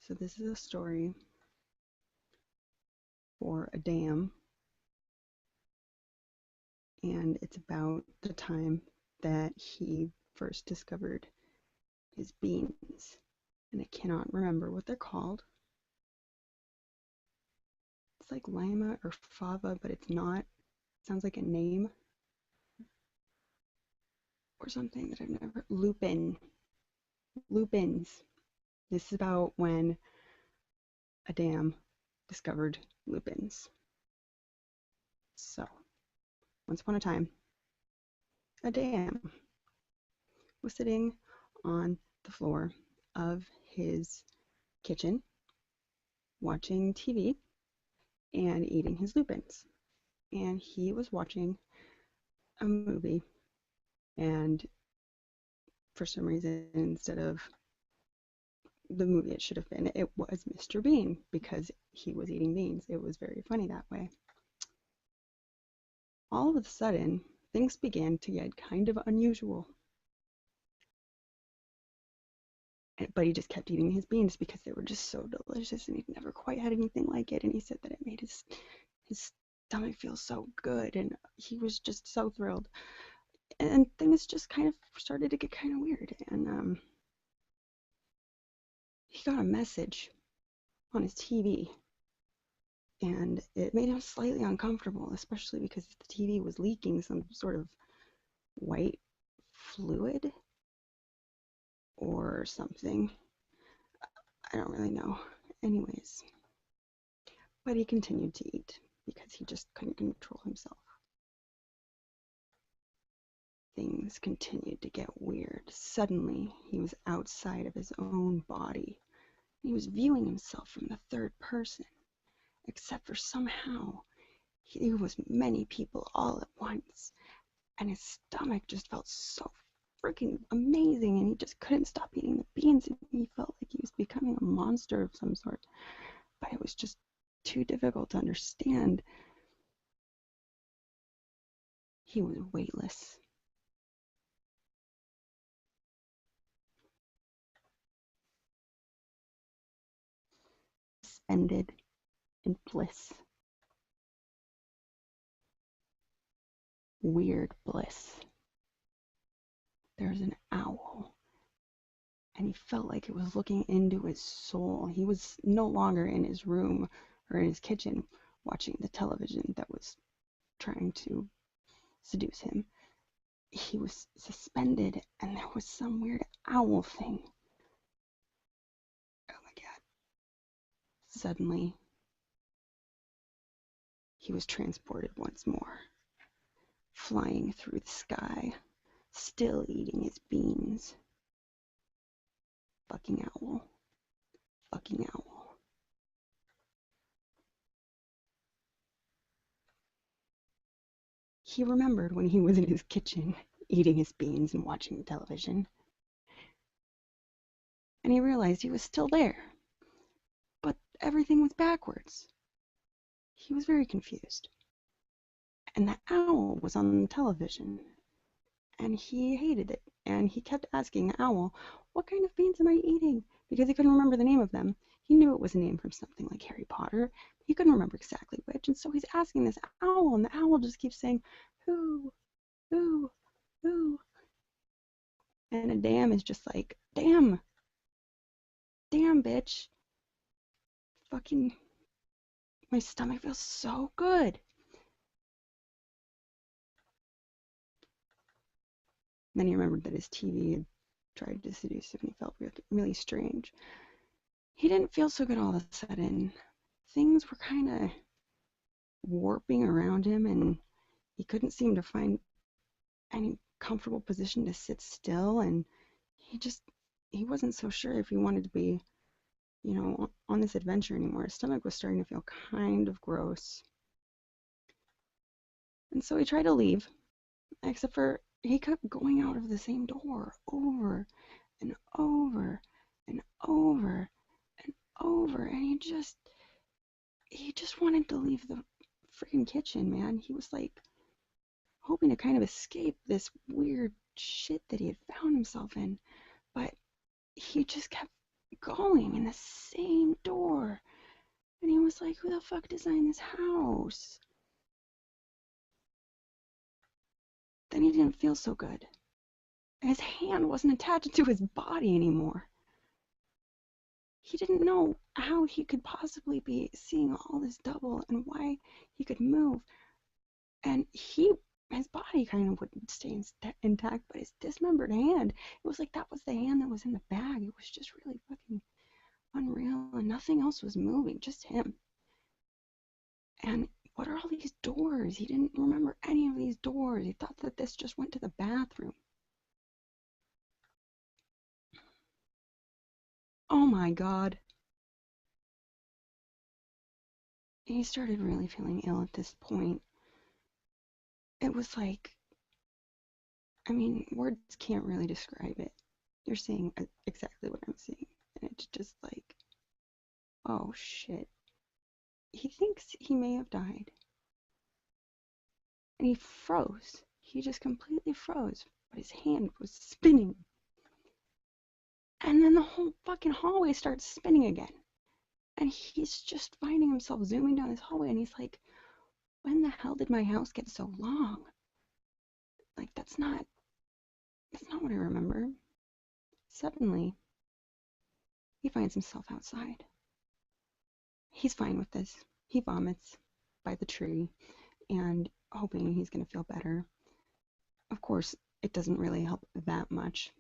So this is a story for a dam, and it's about the time that he first discovered his beans. And I cannot remember what they're called. It's like lima or fava, but it's not. It sounds like a name or something that I've never. Lupins. This is about when a dam discovered lupins. So, once upon a time, a dam was sitting on the floor of his kitchen watching TV and eating his lupins. And he was watching a movie, and for some reason, instead of the movie it should have been, it was Mr. Bean, because he was eating beans. It was very funny that way. All of a sudden, things began to get kind of unusual. But he just kept eating his beans because they were just so delicious, and he'd never quite had anything like it. And he said that it made his stomach feel so good, and he was just so thrilled. And things just kind of started to get kind of weird. And he got a message on his TV, and it made him slightly uncomfortable, especially because the TV was leaking some sort of white fluid or something. I don't really know. Anyways, but he continued to eat because he just couldn't control himself. Things continued to get weird. Suddenly, he was outside of his own body. He was viewing himself from the third person, except for somehow he was many people all at once, and his stomach just felt so freaking amazing, and he just couldn't stop eating the beans, and he felt like he was becoming a monster of some sort. But it was just too difficult to understand. He was weightless. Suspended in bliss. Weird bliss. There's an owl, and he felt like it was looking into his soul. He was no longer in his room or in his kitchen watching the television that was trying to seduce him. He was suspended, and there was some weird owl thing. Oh my god. Suddenly, he was transported once more, flying through the sky, still eating his beans. Fucking owl. Fucking owl. He remembered when he was in his kitchen, eating his beans and watching television. And he realized he was still there, but everything was backwards. He was very confused. And the owl was on the television, and he hated it. And he kept asking the owl, "What kind of beans am I eating?" Because he couldn't remember the name of them. He knew it was a name from something like Harry Potter, but he couldn't remember exactly which. And so he's asking this owl, and the owl just keeps saying, "Who, who, who?" And a dam is just like, "Damn, damn, bitch. Fucking, my stomach feels so good." Then he remembered that his TV had tried to seduce him, and he felt really strange. He didn't feel so good all of a sudden. Things were kind of warping around him, and he couldn't seem to find any comfortable position to sit still, and he wasn't so sure if he wanted to be, on this adventure anymore. His stomach was starting to feel kind of gross. And so he tried to leave, except for he kept going out of the same door over and over and over and over, and he just wanted to leave the freaking kitchen, man. He was like hoping to kind of escape this weird shit that he had found himself in, but he just kept going in the same door. And he was like, who the fuck designed this house? Then he didn't feel so good. His hand wasn't attached to his body anymore. He didn't know how he could possibly be seeing all this double and why he could move. And his body kind of would stay intact, but his dismembered hand, it was like that was the hand that was in the bag. It was just really fucking unreal, and nothing else was moving, just him. And what are all these doors? He didn't remember any of these doors. He thought that this just went to the bathroom. Oh my God. He started really feeling ill at this point. It was like, I mean, words can't really describe it. You're seeing exactly what I'm seeing. And it's just like, oh shit. He thinks he may have died. And he froze. He just completely froze. But his hand was spinning. And then the whole fucking hallway starts spinning again. And he's just finding himself zooming down this hallway. And he's like, when the hell did my house get so long? Like, that's not what I remember. Suddenly, he finds himself outside. He's fine with this. He vomits by the tree and hoping he's going to feel better. Of course, it doesn't really help that much.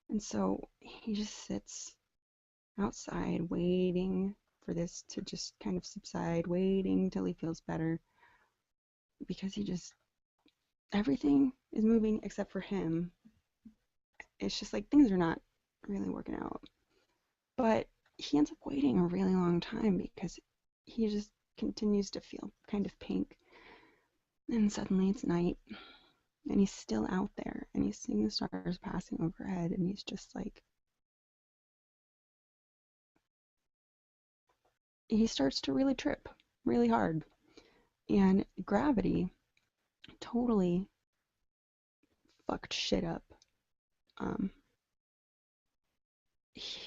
And so he just sits outside waiting for this to just kind of subside, waiting till he feels better. Because everything is moving except for him. It's just like things are not really working out. But he ends up waiting a really long time because he just continues to feel kind of pink. And suddenly it's night, and he's still out there, and he's seeing the stars passing overhead, and he's just like, he starts to really trip really hard. And gravity totally fucked shit up.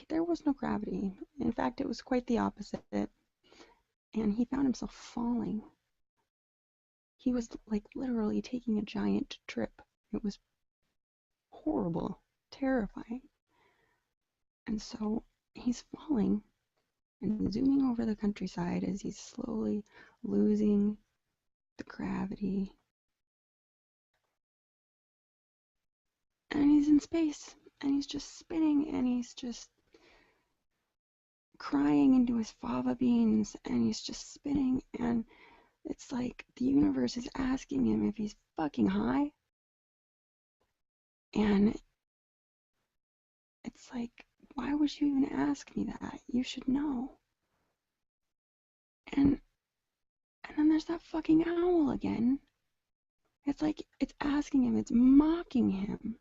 There was no gravity. In fact, it was quite the opposite. And he found himself falling. He was like literally taking a giant trip. It was horrible, terrifying. And so he's falling and zooming over the countryside as he's slowly losing the gravity. And he's in space, and he's just spinning, and he's just crying into his fava beans, and he's just spinning, and it's like the universe is asking him if he's fucking high. And it's like, why would you even ask me that? You should know. And then there's that fucking owl again. It's like, it's asking him, it's mocking him.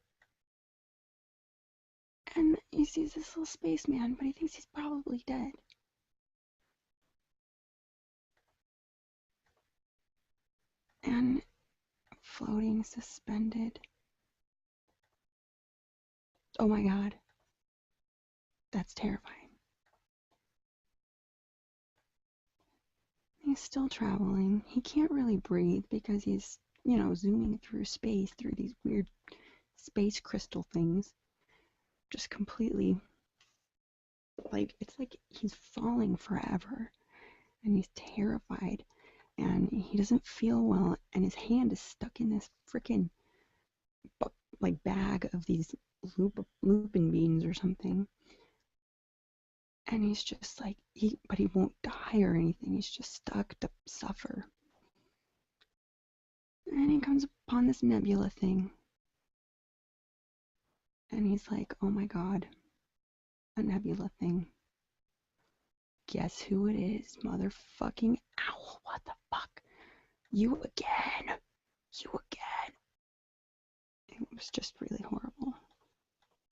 And he sees this little spaceman, but he thinks he's probably dead. And floating, suspended. Oh my God. That's terrifying. He's still traveling. He can't really breathe because he's, zooming through space, through these weird space crystal things. Just completely, like, it's like he's falling forever. And he's terrified. And he doesn't feel well. And his hand is stuck in this freaking, like, bag of these lupin beans or something. And he's just like, but he won't die or anything. He's just stuck to suffer. And he comes upon this nebula thing. And he's like, oh my God, a nebula thing. Guess who it is, motherfucking owl. What the fuck? You again. You again. It was just really horrible.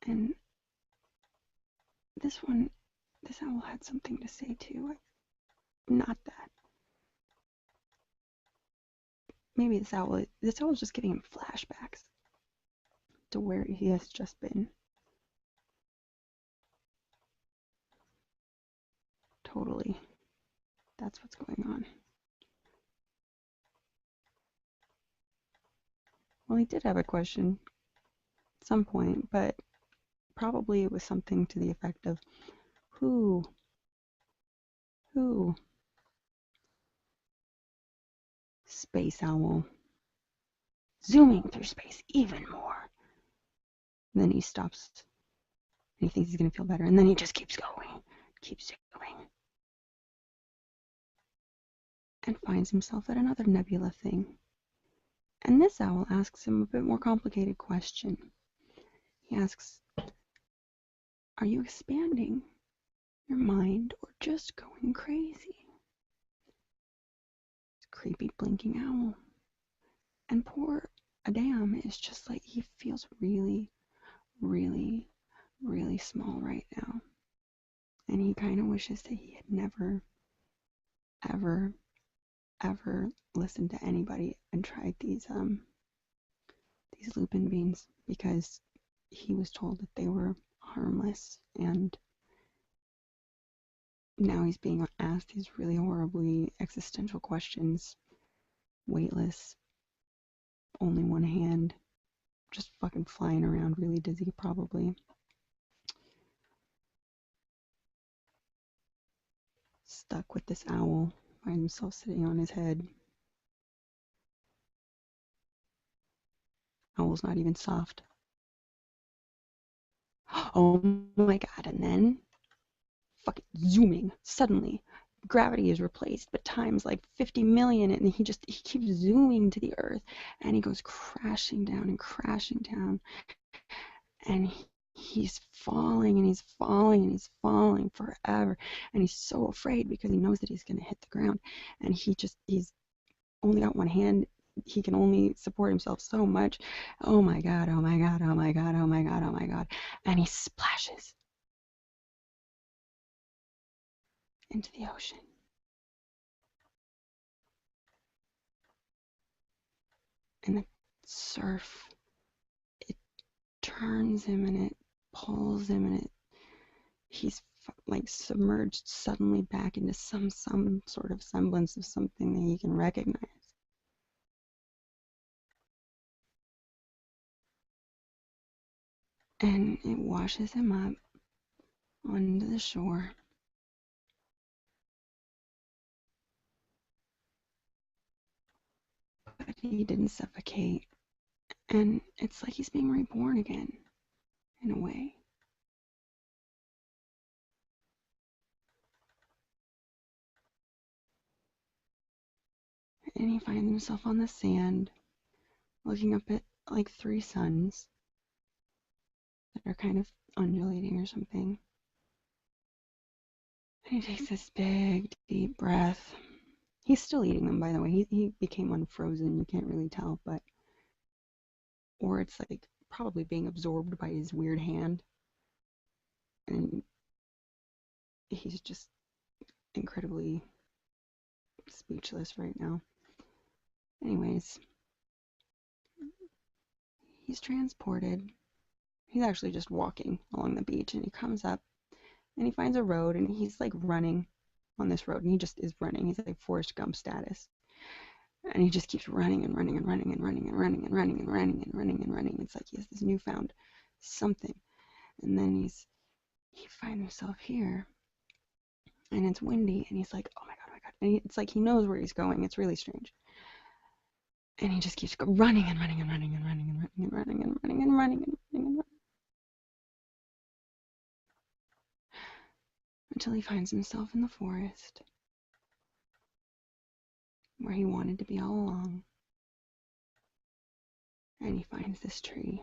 And this owl had something to say too. Not that. Maybe this owl's just giving him flashbacks to where he has just been. Totally. That's what's going on. Well, he did have a question at some point, but probably it was something to the effect of, who, space owl, zooming through space even more. And then he stops, and he thinks he's going to feel better, and then he just keeps going, and finds himself at another nebula thing. And this owl asks him a bit more complicated question. He asks, are you expanding your mind or just going crazy? It's a creepy blinking owl. And poor Adam is just like, he feels really, really, really small right now. And he kind of wishes that he had never, ever, ever listened to anybody and tried these lupin beans, because he was told that they were harmless, and now he's being asked these really horribly existential questions, weightless, only one hand, just fucking flying around, really dizzy probably. Stuck with this owl, finds himself sitting on his head. Owl's not even soft. Oh my god, and then fucking zooming, suddenly gravity is replaced, but times like 50 million, and he keeps zooming to the earth, and he goes crashing down and crashing down, and he's falling and he's falling and he's falling forever, and he's so afraid because he knows that he's going to hit the ground, and he's only got one hand. He can only support himself so much. Oh my god, oh my god, oh my god, oh my god, oh my god. And he splashes into the ocean. And the surf, it turns him and it pulls him, and he's like submerged suddenly back into some sort of semblance of something that he can recognize. And it washes him up onto the shore. But he didn't suffocate. And it's like he's being reborn again, in a way. And he finds himself on the sand, looking up at like 3 suns that are kind of undulating or something. And he takes this big, deep breath. He's still eating them, by the way. He became unfrozen, you can't really tell, but... Or it's like probably being absorbed by his weird hand. And he's just incredibly speechless right now. Anyways, he's transported. He's actually just walking along the beach, and he comes up and he finds a road, and he's like running on this road, and he just is running. He's like Forrest Gump status. And he just keeps running and running and running and running and running and running and running and running and running. It's like he has this newfound something. And then he finds himself here, and it's windy, and he's like, oh my god, oh my god. And it's like he knows where he's going. It's really strange. And he just keeps running and running and running and running and running and running and running and running and running and running until he finds himself in the forest where he wanted to be all along. And he finds this tree,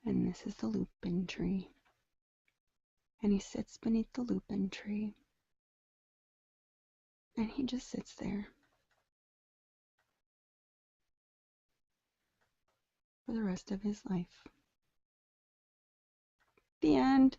and this is the lupin tree. And he sits beneath the lupin tree, and he just sits there for the rest of his life. The end.